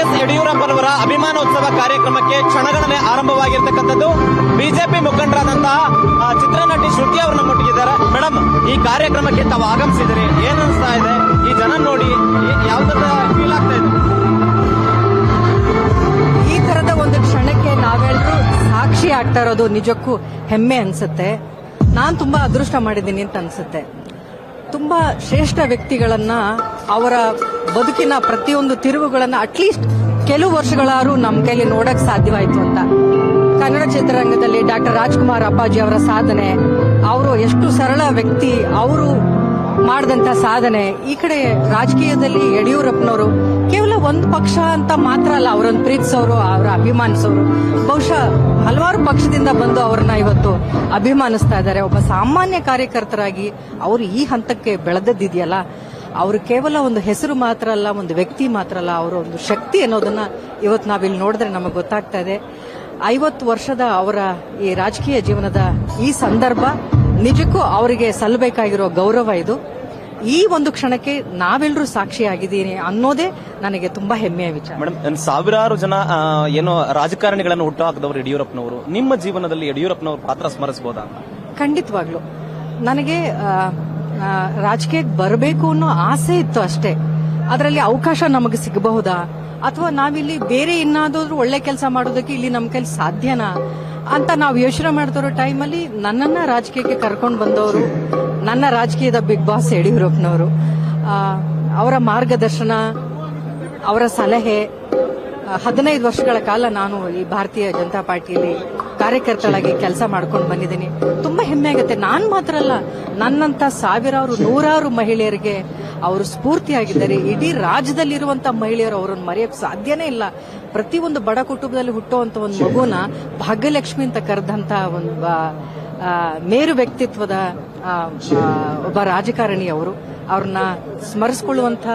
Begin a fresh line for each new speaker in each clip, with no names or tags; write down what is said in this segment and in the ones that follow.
BS ಯಡಿಯೂರಪ್ಪರವರ ಅಭಿಮಾನೋತ್ಸವ ಕಾರ್ಯಕ್ರಮಕ್ಕೆ ಕ್ಷಣಗಣನೆ ಆರಂಭವಾಗಿರ್ತಕ್ಕಂಥದ್ದು. BJP ಮುಖಂಡರಾದಂತಹ ಚಿತ್ರನಟಿ ಶ್ರುತಿ ಅವರು ನಮ್ಮೊಟ್ಟಿಗಿದ್ದಾರೆ. ಮೇಡಮ್, ಈ ಕಾರ್ಯಕ್ರಮಕ್ಕೆ ತಾವು ಆಗಮಿಸಿದರೆ ಏನ್ ಅನಿಸ್ತಾ ಇದೆ? ಈ ಜನ ನೋಡಿ ಯಾವ ತರ ಫೀಲ್ ಆಗ್ತಾ ಇದೆ?
ಈ ತರದ ಒಂದು ಕ್ಷಣಕ್ಕೆ ನಾವೆಲ್ಲರೂ ಸಾಕ್ಷಿ ಆಗ್ತಾ ಇರೋದು ನಿಜಕ್ಕೂ ಹೆಮ್ಮೆ ಅನ್ಸುತ್ತೆ. ನಾನ್ ತುಂಬಾ ಅದೃಷ್ಟ ಮಾಡಿದ್ದೀನಿ ಅಂತ ಅನ್ಸುತ್ತೆ. ತುಂಬಾ ಶ್ರೇಷ್ಠ ವ್ಯಕ್ತಿಗಳನ್ನ, ಅವರ ಬದುಕಿನ ಪ್ರತಿಯೊಂದು ತಿರುವುಗಳನ್ನ ಅಟ್ಲೀಸ್ಟ್ ಕೆಲವು ವರ್ಷಗಳಾದ್ರೂ ನಮ್ಮ ಕೈಲಿ ನೋಡಕ್ ಸಾಧ್ಯವಾಯಿತು ಅಂತ. ಕನ್ನಡ ಚಿತ್ರರಂಗದಲ್ಲಿ ಡಾಕ್ಟರ್ ರಾಜ್ಕುಮಾರ್ ಅಪ್ಪಾಜಿ ಅವರ ಸಾಧನೆ, ಅವರು ಎಷ್ಟು ಸರಳ ವ್ಯಕ್ತಿ, ಅವರು ಮಾಡಿದಂತ ಸಾಧನೆ. ಈ ಕಡೆ ರಾಜಕೀಯದಲ್ಲಿ ಯಡಿಯೂರಪ್ಪನವರು ಕೇವಲ ಒಂದು ಪಕ್ಷ ಅಂತ ಮಾತ್ರ ಅಲ್ಲ, ಅವರನ್ನು ಪ್ರೀತಿಸೋರು, ಅವರ ಅಭಿಮಾನಿಸೋರು. ಬಹುಶಃ ಹಲವಾರು ಪಕ್ಷದಿಂದ ಬಂದು ಅವ್ರನ್ನ ಇವತ್ತು ಅಭಿಮಾನಿಸ್ತಾ ಇದ್ದಾರೆ. ಒಬ್ಬ ಸಾಮಾನ್ಯ ಕಾರ್ಯಕರ್ತರಾಗಿ ಅವರು ಈ ಹಂತಕ್ಕೆ ಬೆಳೆದದ್ದಿದೆಯಲ್ಲ, ಅವರು ಕೇವಲ ಒಂದು ಹೆಸರು ಮಾತ್ರ ಅಲ್ಲ, ಒಂದು ವ್ಯಕ್ತಿ ಮಾತ್ರ ಅಲ್ಲ, ಅವರ ಒಂದು ಶಕ್ತಿ ಅನ್ನೋದನ್ನ ಇವತ್ತು ನಾವಿಲ್ಲಿ ನೋಡಿದ್ರೆ ನಮಗೆ ಗೊತ್ತಾಗ್ತಾ ಇದೆ. 50 ವರ್ಷದ ಅವರ ಈ ರಾಜಕೀಯ ಜೀವನದ ಈ ಸಂದರ್ಭ ನಿಜಕ್ಕೂ ಅವರಿಗೆ ಸಲ್ಲಬೇಕಾಗಿರೋ ಗೌರವ ಇದು. ಈ ಒಂದು ಕ್ಷಣಕ್ಕೆ ನಾವೆಲ್ಲರೂ ಸಾಕ್ಷಿಯಾಗಿದ್ದೀನಿ ಅನ್ನೋದೇ ನನಗೆ ತುಂಬಾ ಹೆಮ್ಮೆಯ ವಿಚಾರ.
ಮೇಡಮ್, ಸಾವಿರಾರು ಜನ ಏನೋ ರಾಜಕಾರಣಿಗಳನ್ನು ಹುಟ್ಟು ಹಾಕಿದವರು ಯಡಿಯೂರಪ್ಪನವರು. ನಿಮ್ಮ ಜೀವನದಲ್ಲಿ ಯಡಿಯೂರಪ್ಪನವರು ಪಾತ್ರ ಸ್ಮರಿಸಬಹುದಾ?
ಖಂಡಿತವಾಗ್ಲು ನನಗೆ ರಾಜಕೀಯಕ್ಕೆ ಬರಬೇಕು ಅನ್ನೋ ಆಸೆ ಇತ್ತು ಅಷ್ಟೇ. ಅದರಲ್ಲಿ ಅವಕಾಶ ನಮಗೆ ಸಿಗಬಹುದಾ, ಅಥವಾ ನಾವಿಲ್ಲಿ ಬೇರೆ ಇನ್ನಾದ್ರೂ ಒಳ್ಳೆ ಕೆಲಸ ಮಾಡೋದಕ್ಕೆ ಇಲ್ಲಿ ನಮ್ಮ ಕೈಲಿ ಸಾಧ್ಯನಾ ಅಂತ ನಾವು ಯೋಚನೆ ಮಾಡ್ತಿರೋ ಟೈಮಲ್ಲಿ ನನ್ನನ್ನ ರಾಜಕೀಯಕ್ಕೆ ಕರ್ಕೊಂಡು ಬಂದವರು ನನ್ನ ರಾಜಕೀಯದ ಬಿಗ್ ಬಾಸ್ ಯಡಿಯೂರಪ್ಪನವರು. ಅವರ ಮಾರ್ಗದರ್ಶನ, ಅವರ ಸಲಹೆ, 15 ವರ್ಷಗಳ ಕಾಲ ನಾನು ಈ ಭಾರತೀಯ ಜನತಾ ಪಾರ್ಟಿಯಲ್ಲಿ ಕಾರ್ಯಕರ್ತರಾಗಿ ಕೆಲಸ ಮಾಡ್ಕೊಂಡು ಬಂದಿದ್ದೀನಿ. ತುಂಬಾ ಹೆಮ್ಮೆ ಆಗುತ್ತೆ. ನಾನ್ ಮಾತ್ರ ಅಲ್ಲ, ನನ್ನಂತ ಸಾವಿರಾರು ನೂರಾರು ಮಹಿಳೆಯರಿಗೆ ಅವರು ಸ್ಫೂರ್ತಿಯಾಗಿದ್ದಾರೆ. ಇಡೀ ರಾಜ್ಯದಲ್ಲಿರುವಂತಹ ಮಹಿಳೆಯರು ಅವರನ್ನು ಮರೆಯಕ್ಕೆ ಸಾಧ್ಯನೇ ಇಲ್ಲ. ಪ್ರತಿಯೊಂದು ಬಡ ಕುಟುಂಬದಲ್ಲಿ ಹುಟ್ಟುವಂತ ಒಂದು ಮಗುನ ಭಾಗ್ಯಲಕ್ಷ್ಮಿ ಅಂತ ಕರೆದಂತ ಒಂದು ಮೇರು ವ್ಯಕ್ತಿತ್ವದ ಒಬ್ಬ ರಾಜಕಾರಣಿ ಅವರು. ಅವ್ರನ್ನ ಸ್ಮರಿಸಿಕೊಳ್ಳುವಂತ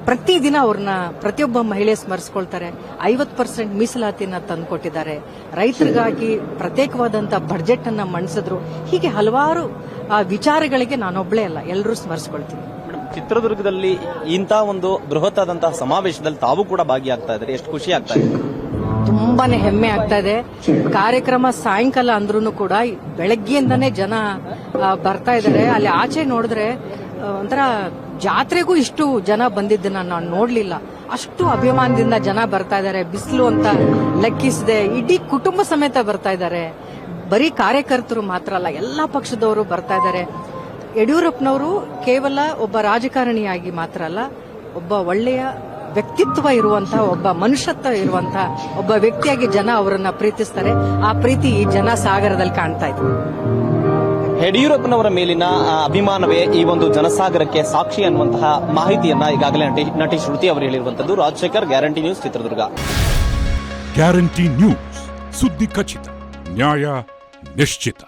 ಪ್ರತಿದಿನ ಅವ್ರನ್ನ ಪ್ರತಿಯೊಬ್ಬ ಮಹಿಳೆ ಸ್ಮರಿಸ್ಕೊಳ್ತಾರೆ. 50% ಮೀಸಲಾತಿನ ತಂದುಕೊಟ್ಟಿದ್ದಾರೆ. ರೈತರಿಗಾಗಿ ಪ್ರತ್ಯೇಕವಾದಂತ ಬಜೆಟ್ ಅನ್ನ ಮಂಡಿಸಿದ್ರು. ಹೀಗೆ ಹಲವಾರು ವಿಚಾರಗಳಿಗೆ ನಾನೊಬ್ಳೇ ಅಲ್ಲ, ಎಲ್ಲರೂ ಸ್ಮರಿಸ್ಕೊಳ್ತೀನಿ.
ಚಿತ್ರದುರ್ಗದಲ್ಲಿ ಇಂಥ ಒಂದು ಬೃಹತ್ ಆದಂತಹ ಸಮಾವೇಶದಲ್ಲಿ ತಾವು ಕೂಡ ಭಾಗಿಯಾಗ್ತಾ ಇದ್ದಾರೆ. ಎಷ್ಟು ಖುಷಿ ಆಗ್ತಾ ಇದೆ?
ತುಂಬಾನೇ ಹೆಮ್ಮೆ ಆಗ್ತಾ ಇದೆ. ಕಾರ್ಯಕ್ರಮ ಸಾಯಂಕಾಲ ಅಂದ್ರೂ ಕೂಡ ಬೆಳಗ್ಗೆಯಿಂದಾನೇ ಜನ ಬರ್ತಾ ಇದ್ದಾರೆ. ಅಲ್ಲಿ ಆಚೆ ನೋಡಿದ್ರೆ ಒಂಥರ ಜಾತ್ರೆಗೂ ಇಷ್ಟು ಜನ ಬಂದಿದ್ದನ್ನ ನಾನು ನೋಡ್ಲಿಲ್ಲ. ಅಷ್ಟು ಅಭಿಮಾನದಿಂದ ಜನ ಬರ್ತಾ ಇದ್ದಾರೆ. ಬಿಸಿಲು ಅಂತ ಲೆಕ್ಕಿಸದೆ ಇಡೀ ಕುಟುಂಬ ಸಮೇತ ಬರ್ತಾ ಇದ್ದಾರೆ. ಬರೀ ಕಾರ್ಯಕರ್ತರು ಮಾತ್ರ ಅಲ್ಲ, ಎಲ್ಲಾ ಪಕ್ಷದವರು ಬರ್ತಾ ಇದ್ದಾರೆ. ಯಡಿಯೂರಪ್ಪನವರು ಕೇವಲ ಒಬ್ಬ ರಾಜಕಾರಣಿಯಾಗಿ ಮಾತ್ರ ಅಲ್ಲ, ಒಬ್ಬ ಒಳ್ಳೆಯ ವ್ಯಕ್ತಿತ್ವ ಇರುವಂತಹ, ಒಬ್ಬ ಮನುಷ್ಯತ್ವ ಇರುವಂತಹ ಒಬ್ಬ ವ್ಯಕ್ತಿಯಾಗಿ ಜನ ಅವರನ್ನ ಪ್ರೀತಿಸ್ತಾರೆ. ಆ ಪ್ರೀತಿ ಈ ಜನ ಸಾಗರದಲ್ಲಿ ಕಾಣ್ತಾ ಇದೆ.
ಯಡಿಯೂರಪ್ಪನವರ ಮೇಲಿನ ಅಭಿಮಾನವೇ ಈ ಒಂದು ಜನಸಾಗರಕ್ಕೆ ಸಾಕ್ಷಿ ಅನ್ನುವಂತಹ ಮಾಹಿತಿಯನ್ನ ಈಗಾಗಲೇ ನಟಿ ಶ್ರುತಿ ಅವರು ಹೇಳಿರುವಂತದ್ದು. Rajashekar, guarantee news, Chitradurga.
Guarantee news, ಸುದ್ದಿ ಖಚಿತ, ನ್ಯಾಯ ನಿಶ್ಚಿತ.